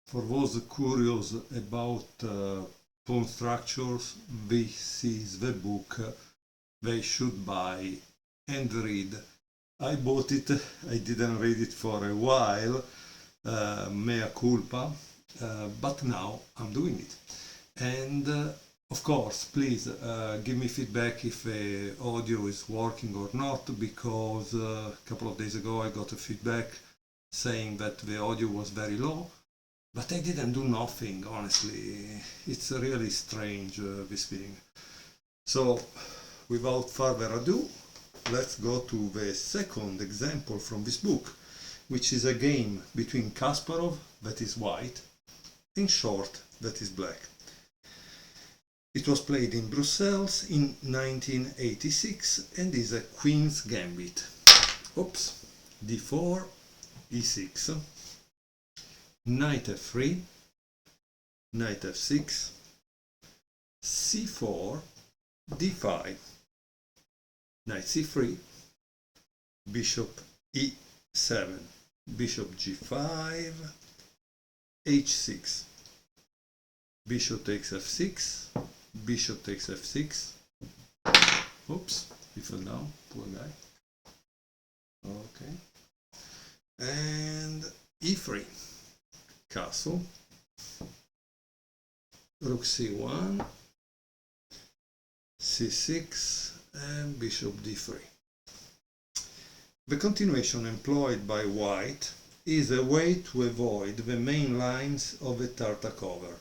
For those curious about pawn structures, this is the book they should buy and read. I bought it, I didn't read it for a while, mea culpa, but now I'm doing it. And of course, please give me feedback if the audio is working or not, because a couple of days ago I got a feedback saying that the audio was very low, but I didn't do nothing, honestly. It's really strange, this feeling. So, without further ado, let's go to the second example from this book, which is a game between Kasparov, that is white, and Short, that is black. It was played in Brussels in 1986 and is a Queen's Gambit. Oops, d4, e6, knight f3, knight f6, c4, d5, knight c3, bishop e7, bishop g5, h6, bishop takes f6, bishop takes f6. Oops, he fell down, poor guy. Okay. And e3, castle, rook c1, c6, and bishop d3. The continuation employed by white is a way to avoid the main lines of the Tartakova.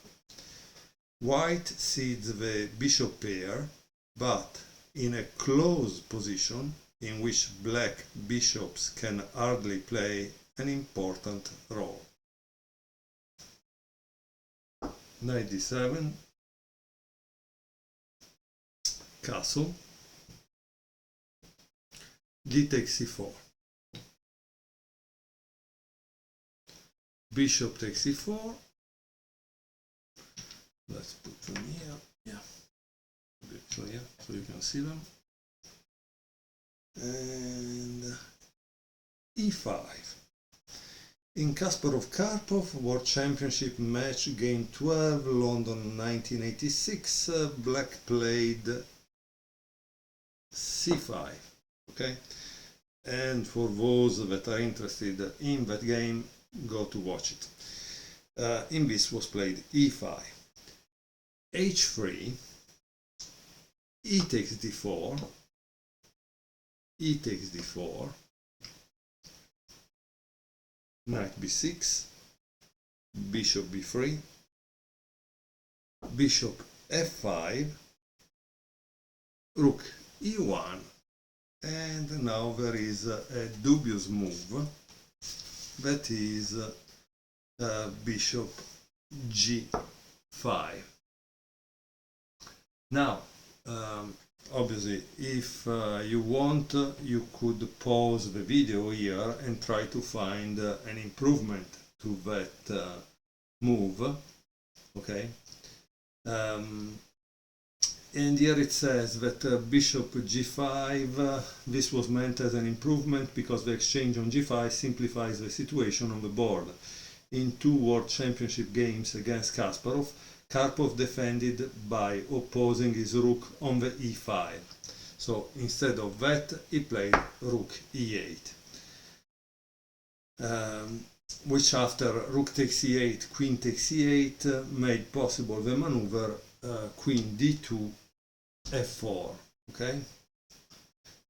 White cedes the bishop pair, but in a close position in which black bishops can hardly play an important role. Knight d7, castle, d takes c4, bishop takes c4. Let's put them here, yeah, a bit clear so you can see them. And e5. In Kasparov-Karpov World Championship match game 12, London 1986, black played c5, okay? And for those that are interested in that game, go to watch it. In this was played e5, h3, e takes d4, e takes d4, knight b6, bishop b3, bishop f5, rook e1, and now there is a dubious move, that is bishop g5. Now, obviously, if you want, you could pause the video here and try to find an improvement to that move, okay? And here it says that bishop g5, this was meant as an improvement because the exchange on g5 simplifies the situation on the board. In 2 World Championship games against Kasparov, Karpov defended by opposing his rook on the e5. So instead of that, he played rook e8, which after rook takes e8, queen takes e8, made possible the maneuver queen d2, f4, okay?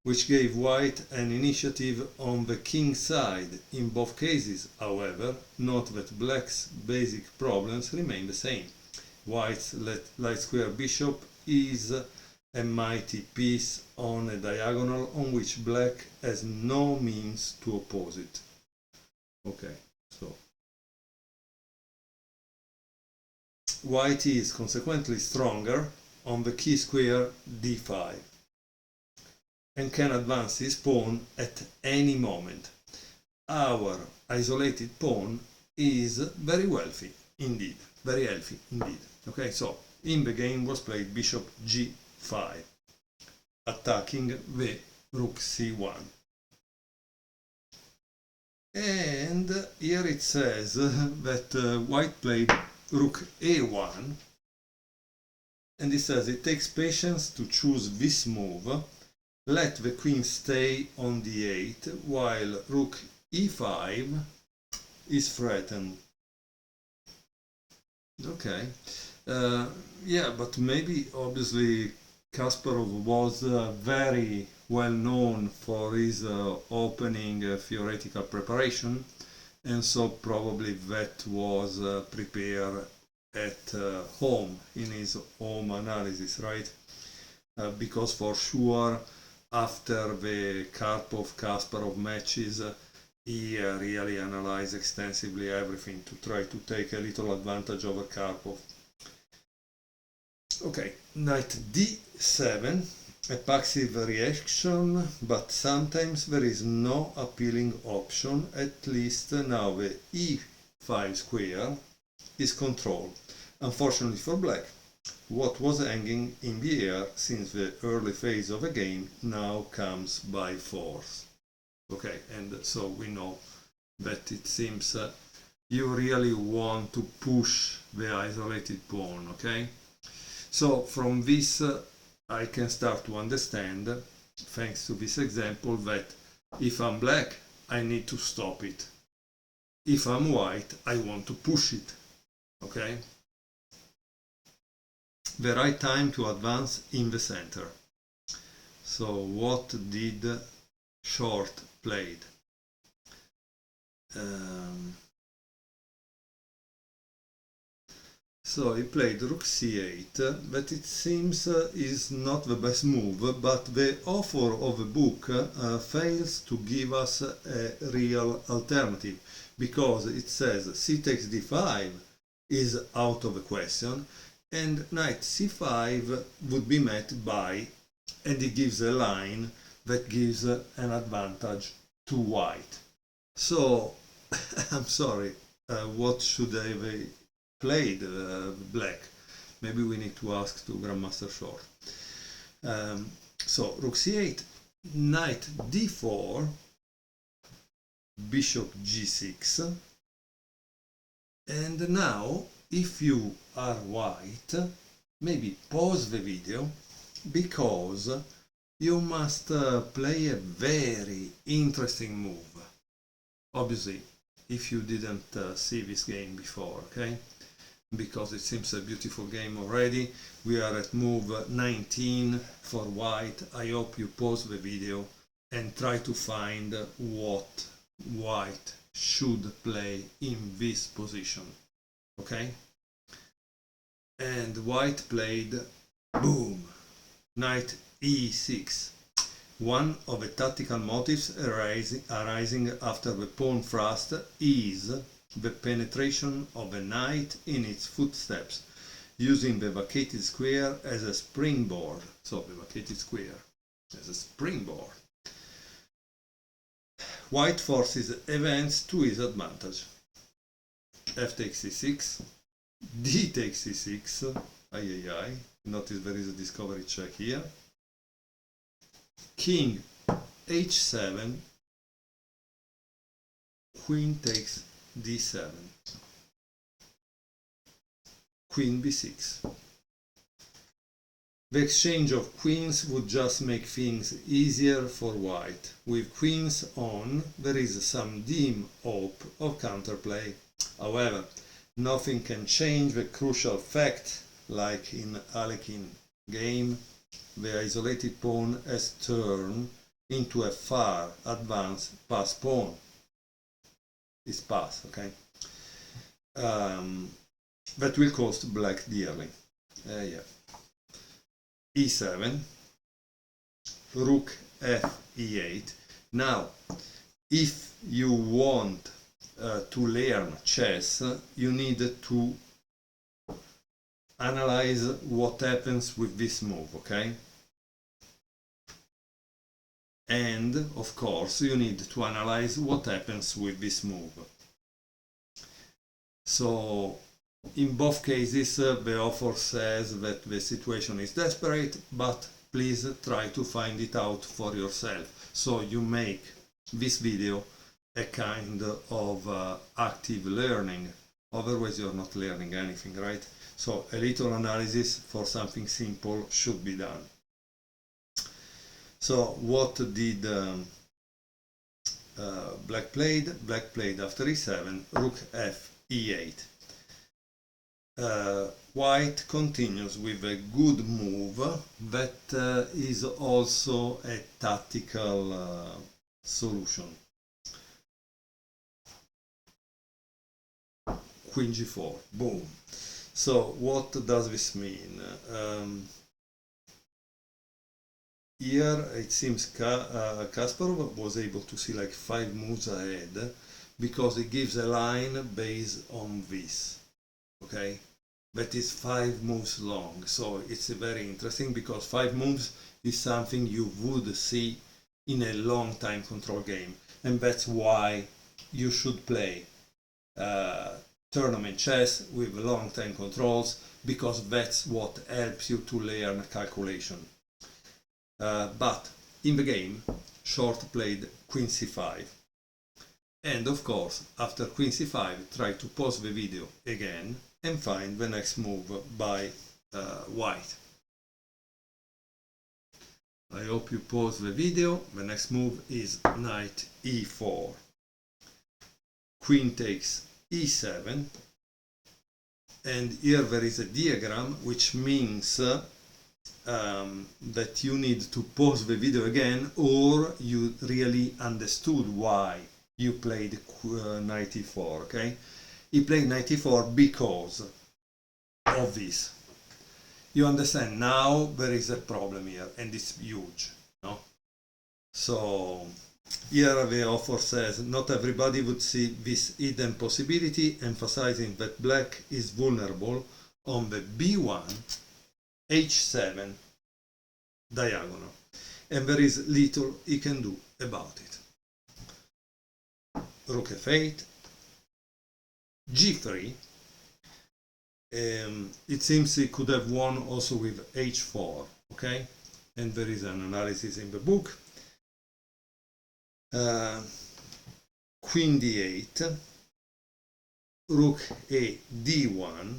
Which gave white an initiative on the king side. In both cases, however, note that black's basic problems remain the same. White's light square bishop is a mighty piece on a diagonal on which black has no means to oppose it. Okay, so white is consequently stronger on the key square d5 and can advance his pawn at any moment. Our isolated pawn is very wealthy indeed, very healthy indeed. Okay, so in the game was played bishop g5, attacking the rook c1. And here it says that white played rook a1, and it says it takes patience to choose this move. Let the queen stay on d8 while rook e5 is threatened. Okay, yeah, but maybe obviously Kasparov was very well known for his opening theoretical preparation, and so probably that was prepared at home in his home analysis, right? Because for sure after the Karpov-Kasparov matches he really analyzed extensively everything to try to take a little advantage over Karpov. Okay, knight d7, a passive reaction, but sometimes there is no appealing option. At least now the e5 square is controlled. Unfortunately for black, what was hanging in the air since the early phase of the game now comes by force. Okay, and so we know that it seems you really want to push the isolated pawn, okay? So from this I can start to understand, thanks to this example, that if I'm black I need to stop it. If I'm white I want to push it, okay? The right time to advance in the center. So what did Short played? So he played rook c8, but it seems is not the best move, but the author of the book fails to give us a real alternative, because it says c takes d5 is out of the question, and knight c5 would be met by, and it gives a line that gives an advantage to white. So I'm sorry, what should I have played black? Maybe we need to ask to Grandmaster Short. So rook c8, knight d4, bishop g6, and now if you are white, maybe pause the video, because you must play a very interesting move. Obviously, if you didn't see this game before, okay? Because it seems a beautiful game already. We are at move 19 for white. I hope you pause the video and try to find what white should play in this position, okay? And white played, boom, knight e6. One of the tactical motives arising after the pawn thrust is the penetration of a knight in its footsteps, using the vacated square as a springboard. So the vacated square as a springboard. White forces events to his advantage. F takes c6, d takes c6, notice there is a discovery check here. King h7, queen takes d7, queen b6. The exchange of queens would just make things easier for white. With queens on, there is some dim hope of counterplay. However, nothing can change the crucial fact, like in Alekhine game, the isolated pawn has turned into a far advanced pass pawn. It's pass, okay? That will cost black dearly. Yeah. e7, rook f e8. Now, if you want to learn chess, you need to analyze what happens with this move, okay? And of course you need to analyze what happens with this move. So in both cases the author says that the situation is desperate, but please try to find it out for yourself. So you make this video a kind of active learning. Otherwise you're not learning anything, right? So a little analysis for something simple should be done. So what did Black played? Black played after e7, rook f e8. White continues with a good move that is also a tactical solution. Queen g4, boom. So what does this mean? Here it seems Kasparov was able to see like 5 moves ahead because it gives a line based on this, okay? That is 5 moves long, so it's very interesting because 5 moves is something you would see in a long time control game, and that's why you should play tournament chess with long time controls, because that's what helps you to learn calculation. But in the game, Short played Queen c5, and of course after Queen c5 try to pause the video again and find the next move by White. I hope you pause the video. The next move is knight e4, queen takes e7, and here there is a diagram which means that you need to pause the video again, or you really understood why you played knight e4, okay? He played knight e4 because of this. You understand now there is a problem here, and it's huge, no? So here the author says not everybody would see this hidden possibility, emphasizing that black is vulnerable on the b1 h7 diagonal, and there is little he can do about it. Rook f8, g3. It seems he could have won also with h4, okay? And there is an analysis in the book. Queen d8, rook a d1,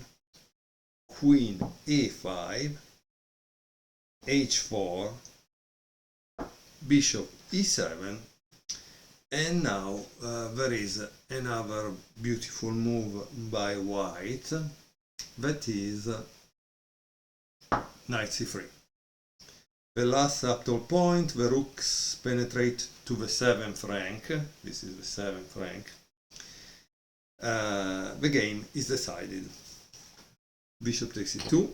queen a5, h4, bishop e7, and now there is another beautiful move by White, that is knight c3. The last subtle point, the rooks penetrate to the 7th rank. This is the 7th rank. The game is decided. Bishop takes e2,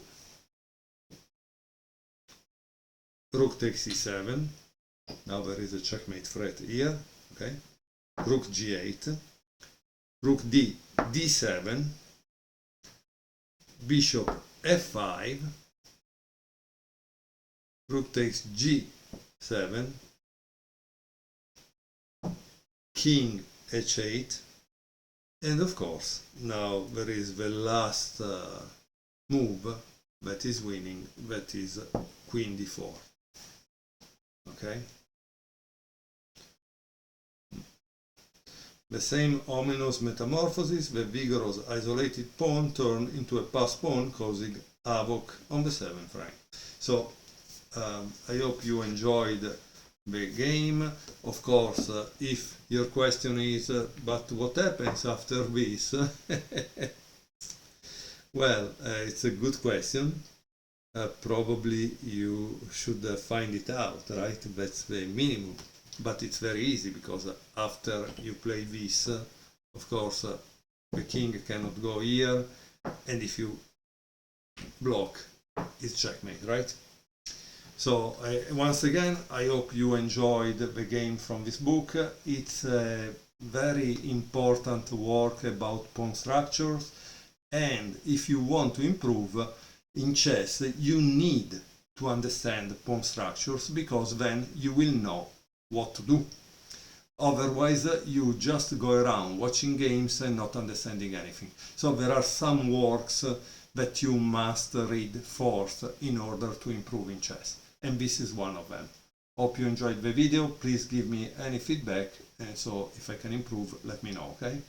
rook takes e7. Now there is a checkmate threat here, okay? Rook g8, rook d7, bishop f5, rook takes g7, king h8, and of course now there is the last move that is winning, that is queen d4, okay? The same ominous metamorphosis, the vigorous isolated pawn turned into a passed pawn, causing havoc on the 7th rank. So I hope you enjoyed the game. Of course, if your question is, but what happens after this? Well, it's a good question. Probably you should find it out, right? That's the minimum. But it's very easy, because after you play this, of course, the king cannot go here, and if you block, it's checkmate, right? So once again, I hope you enjoyed the game from this book. It's a very important work about pawn structures, and if you want to improve in chess, you need to understand pawn structures, because then you will know what to do. Otherwise, you just go around watching games and not understanding anything. So there are some works that you must read first in order to improve in chess, and this is one of them. Hope you enjoyed the video. Please give me any feedback, and so if I can improve, let me know, okay?